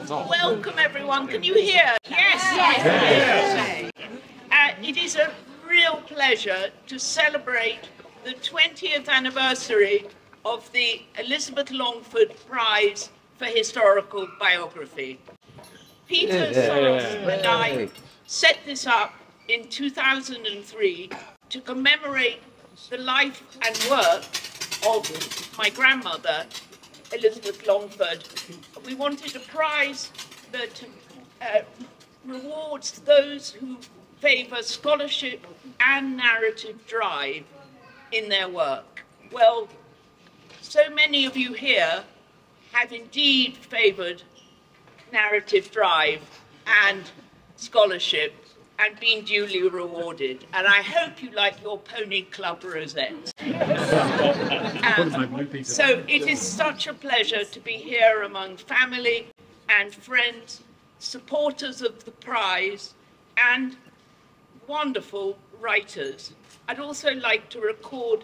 Welcome everyone. Can you hear? Yes. It is a real pleasure to celebrate the 20th anniversary of the Elizabeth Longford Prize for Historical Biography. Peter and I set this up in 2003 to commemorate the life and work of my grandmother, Elizabeth Longford. We wanted a prize that rewards those who favour scholarship and narrative drive in their work. Well, so many of you here have indeed favoured narrative drive and scholarship and been duly rewarded. And I hope you like your Pony Club rosettes. So it is such a pleasure to be here among family and friends, supporters of the prize, and wonderful writers. I'd also like to record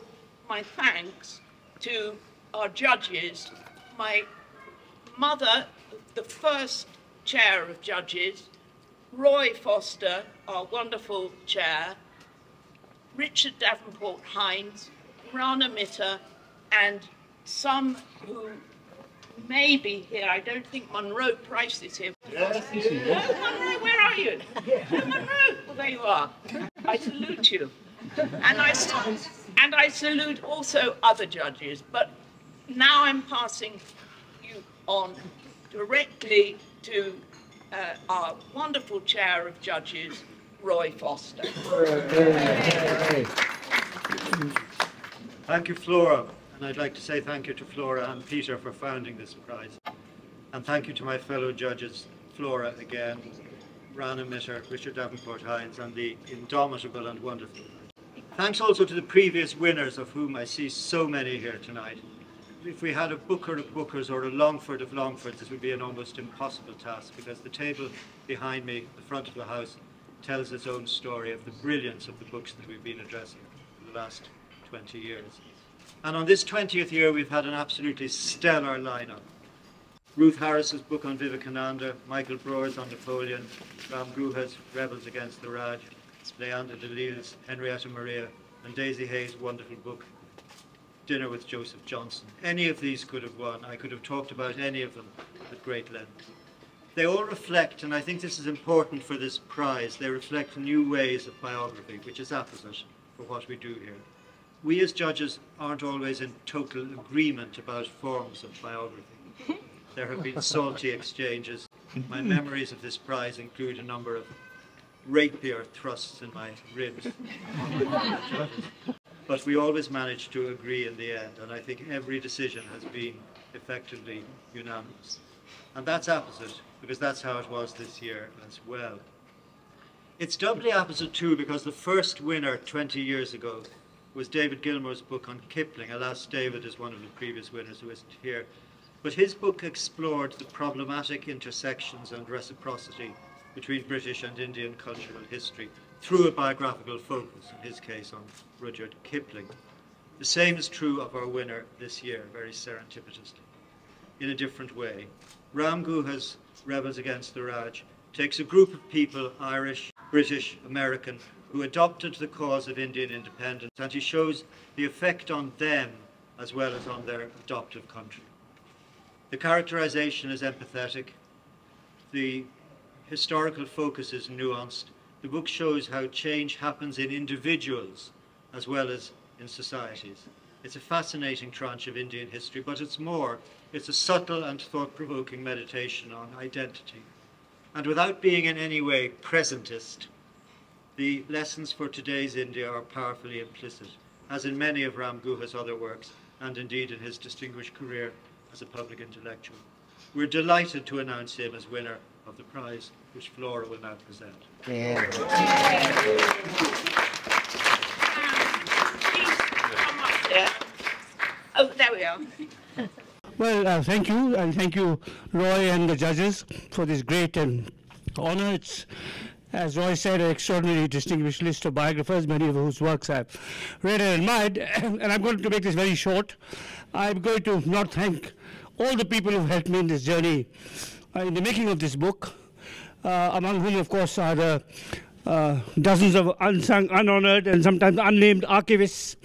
my thanks to our judges, my mother, the first chair of judges, Roy Foster, our wonderful chair, Richard Davenport Hines, Rana Mitter, and some who may be here. I don't think Monroe Price is here. Yes, he's here. Oh, Monroe, where are you? Oh, Monroe. Well, there you are. I salute you. And I salute also other judges. But now I'm passing you on directly to our wonderful chair of judges, Roy Foster. Thank you, Flora. And I'd like to say thank you to Flora and Peter for founding this prize. And thank you to my fellow judges, Flora again, Rana Mitter, Richard Davenport Hines, and the indomitable and wonderful. Thanks also to the previous winners, of whom I see so many here tonight. If we had a Booker of Bookers or a Longford of Longfords, this would be an almost impossible task, because the table behind me, the front of the house, tells its own story of the brilliance of the books that we've been addressing for the last 20 years. And on this 20th year, we've had an absolutely stellar lineup. Ruth Harris's book on Vivekananda, Michael Broer's on Napoleon, Ram Guha's Rebels Against the Raj, Leander DeLille's Henrietta Maria, and Daisy Hayes' wonderful book, Dinner with Joseph Johnson. Any of these could have won. I could have talked about any of them at great length. They all reflect, and I think this is important for this prize, they reflect new ways of biography, which is apposite for what we do here. We as judges aren't always in total agreement about forms of biography. There have been salty exchanges. My memories of this prize include a number of rapier thrusts in my ribs. But we always manage to agree in the end, and I think every decision has been effectively unanimous. And that's apposite, because that's how it was this year as well. It's doubly apposite too, because the first winner 20 years ago was David Gilmour's book on Kipling. Alas, David is one of the previous winners who isn't here. But his book explored the problematic intersections and reciprocity between British and Indian cultural history through a biographical focus, in his case on Rudyard Kipling. The same is true of our winner this year, very serendipitously. In a different way, Ram Guha's Rebels Against the Raj takes a group of people, Irish, British, American, who adopted the cause of Indian independence, and he shows the effect on them as well as on their adoptive country. The characterization is empathetic, the historical focus is nuanced. The book shows how change happens in individuals as well as in societies. It's a fascinating tranche of Indian history, but it's more. It's a subtle and thought-provoking meditation on identity. And without being in any way presentist, the lessons for today's India are powerfully implicit, as in many of Ram Guha's other works, and indeed in his distinguished career as a public intellectual. We're delighted to announce him as winner of the prize, which Flora will now present. Yeah. Oh, there we are. Well, thank you, and thank you, Roy and the judges, for this great honor. It's, as Roy said, an extraordinarily distinguished list of biographers, many of whose works I've read and admired, and I'm going to make this very short. I'm going to not thank all the people who've helped me in this journey in the making of this book, among whom, of course, are the dozens of unsung, unhonored, and sometimes unnamed archivists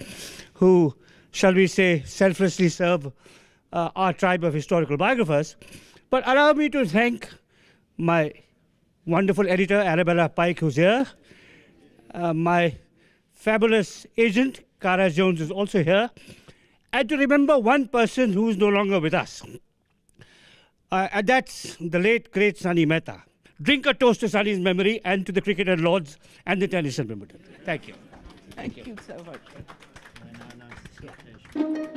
who, shall we say, selflessly serve our tribe of historical biographers. But allow me to thank my wonderful editor, Arabella Pike, who's here, my fabulous agent, Cara Jones, is also here, and to remember one person who is no longer with us. And that's the late, great Sunny Mehta. Drink a toast to Sunny's memory and to the cricketer lords and the tennis at Wimbledon. Thank you. Thank you so much.